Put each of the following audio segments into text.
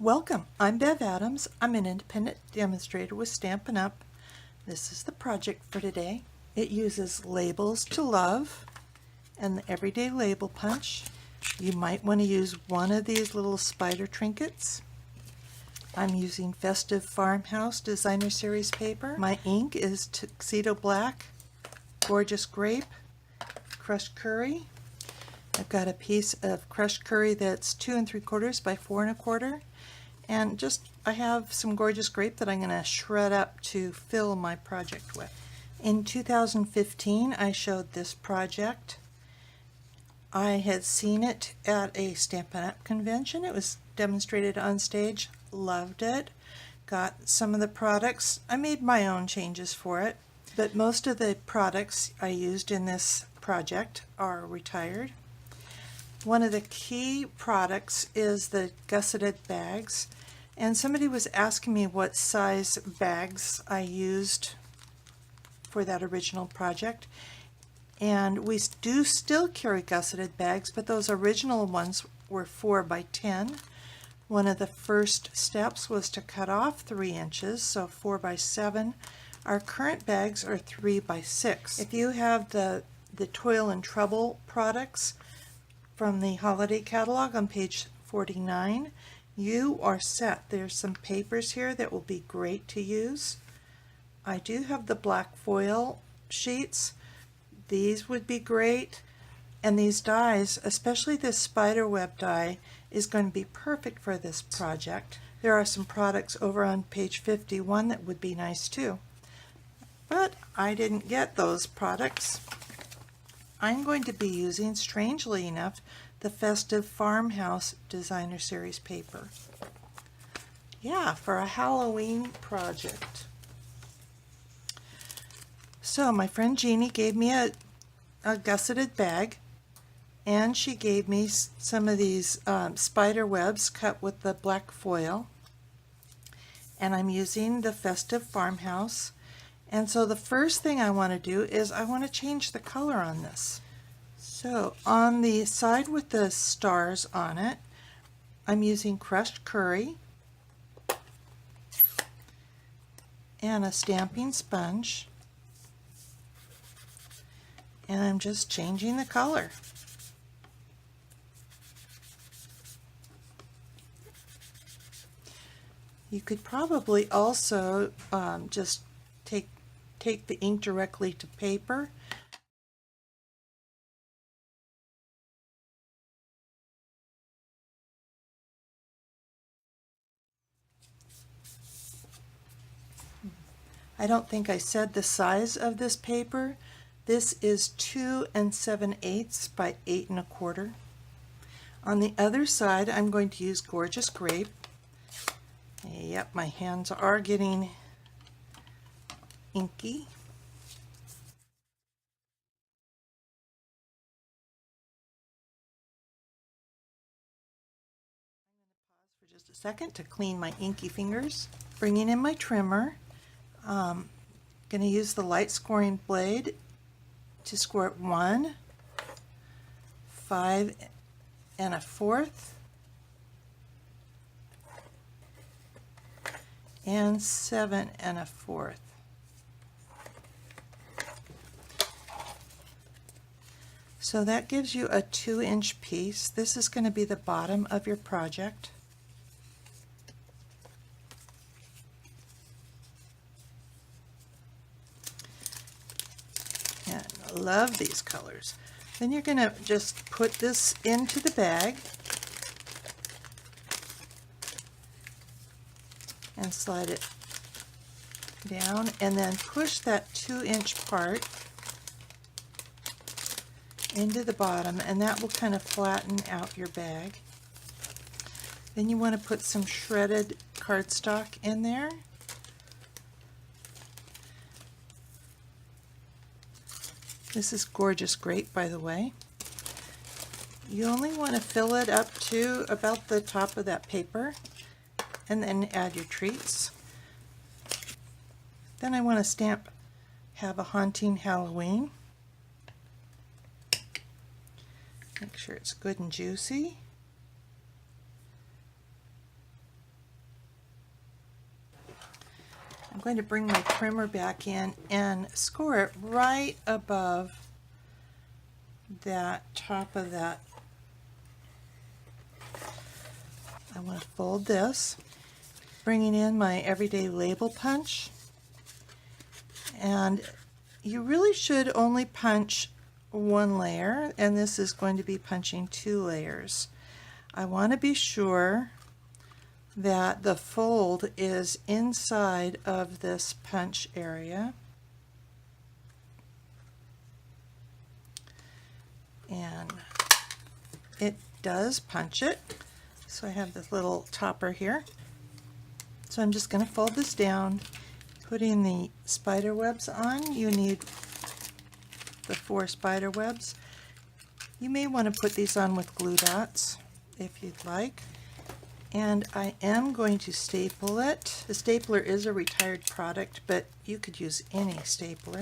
Welcome, I'm Bev Adams. I'm an independent demonstrator with Stampin' Up. This is the project for today. It uses Labels to Love and the Everyday Label Punch. You might want to use one of these little spider trinkets. I'm using Festive Farmhouse Designer Series paper. My ink is Tuxedo Black, Gorgeous Grape, Crushed Curry. I've got a piece of crushed curry that's 2 3/4 by 4 1/4. And I have some Gorgeous Grape that I'm going to shred up to fill my project with. In 2015, I showed this project. I had seen it at a Stampin' Up! Convention. It was demonstrated on stage. Loved it. Got some of the products. I made my own changes for it, but most of the products I used in this project are retired. One of the key products is the gusseted bags, and somebody was asking me what size bags I used for that original project, and we do still carry gusseted bags, but those original ones were 4 by 10. One of the first steps was to cut off 3 inches, so 4 by 7. Our current bags are 3 by 6. If you have the Toil and Trouble products from the holiday catalog on page 49, you are set. There's some papers here that will be great to use. I do have the black foil sheets. These would be great, and these dies, especially this spider web die, is going to be perfect for this project. There are some products over on page 51 that would be nice too, but I didn't get those products. I'm going to be using, strangely enough, the Festive Farmhouse Designer Series paper. Yeah, for a Halloween project. So my friend Jeannie gave me a gusseted bag, and she gave me some of these spider webs cut with the black foil, and I'm using the Festive Farmhouse. And so the first thing I want to do is I want to change the color on this. So on the side with the stars on it, I'm using crushed curry and a stamping sponge, and I'm just changing the color. You could probably also just take the ink directly to paper. I don't think I said the size of this paper. This is 2 7/8 by 8 1/4. On the other side, I'm going to use Gorgeous Grape. Yep, my hands are getting inky. For just a second to clean my inky fingers. Bringing in my trimmer. Going to use the light scoring blade to score 1, 5 1/4, and 7 1/4. So that gives you a 2-inch piece. This is going to be the bottom of your project. And I love these colors. Then you're going to just put this into the bag and slide it down, and then push that 2-inch part into the bottom, and that will kind of flatten out your bag. Then you want to put some shredded cardstock in there. This is Gorgeous Grape, by the way. You only want to fill it up to about the top of that paper, and then add your treats. Then I want to stamp Have a Haunting Halloween. Make sure it's good and juicy. going to bring my primer back in and score it right above that top of that. I want to fold this, bringing in my everyday label punch, and you really should only punch one layer, and this is going to be punching 2 layers. I want to be sure that the fold is inside of this punch area. And it does punch it. So I have this little topper here. So I'm just going to fold this down, putting the spider webs on. You need the 4 spider webs. You may want to put these on with glue dots if you'd like. And I am going to staple it. The stapler is a retired product, but you could use any stapler.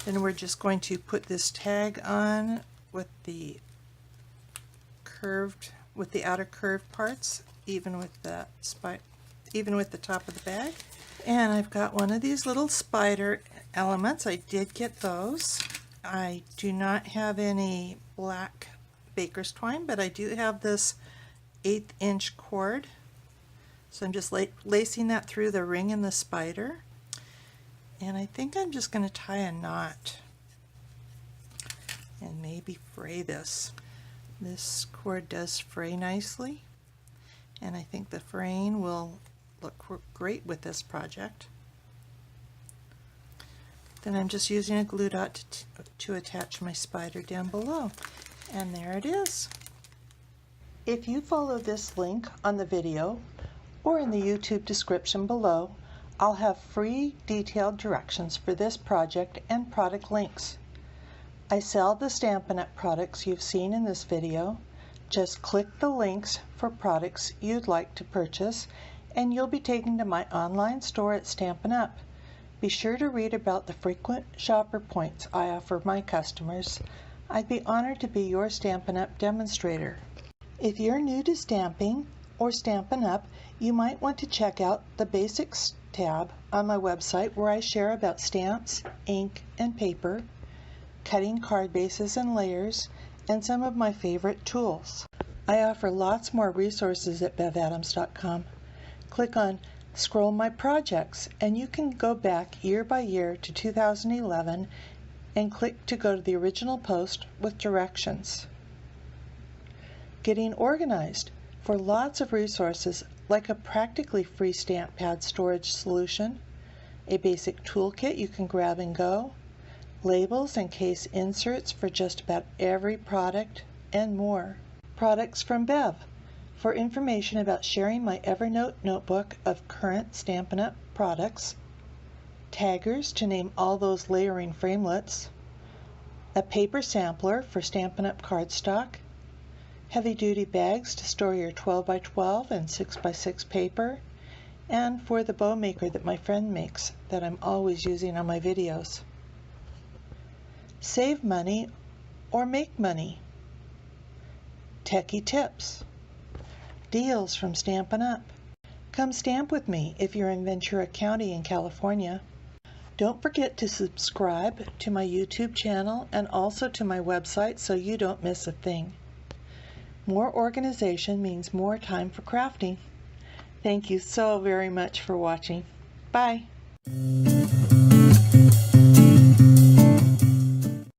Then we're just going to put this tag on with the outer curved parts, even with the top of the bag. And I've got one of these little spider elements. I did get those. I do not have any black baker's twine, but I do have this 1/8 inch cord. So I'm just lacing that through the ring in the spider. And I think I'm just going to tie a knot and maybe fray this. This cord does fray nicely, and I think the fraying will look great with this project. Then I'm just using a glue dot to attach my spider down below, and there it is. If you follow this link on the video or in the YouTube description below, I'll have free detailed directions for this project and product links. I sell the Stampin' Up! Products you've seen in this video. Just click the links for products you'd like to purchase and you'll be taken to my online store at Stampin' Up! Be sure to read about the frequent shopper points I offer my customers. I'd be honored to be your Stampin' Up! Demonstrator. If you're new to stamping or Stampin' Up!, you might want to check out the Basics tab on my website, where I share about stamps, ink, and paper, cutting card bases and layers, and some of my favorite tools. I offer lots more resources at bevadams.com. Click on Scroll My Projects and you can go back year by year to 2011 and click to go to the original post with directions. Getting Organized for lots of resources like a practically free stamp pad storage solution, a basic toolkit you can grab and go, labels and case inserts for just about every product, and more. Products from Bev for information about sharing my Evernote notebook of current Stampin' Up! Products, taggers to name all those layering framelits, a paper sampler for Stampin' Up! Cardstock, heavy-duty bags to store your 12x12 and 6x6 paper, and for the bow maker that my friend makes that I'm always using on my videos. Save money or make money. Techie tips. Deals from Stampin' Up! Come stamp with me if you're in Ventura County in California. Don't forget to subscribe to my YouTube channel and also to my website so you don't miss a thing. More organization means more time for crafting. Thank you so very much for watching. Bye.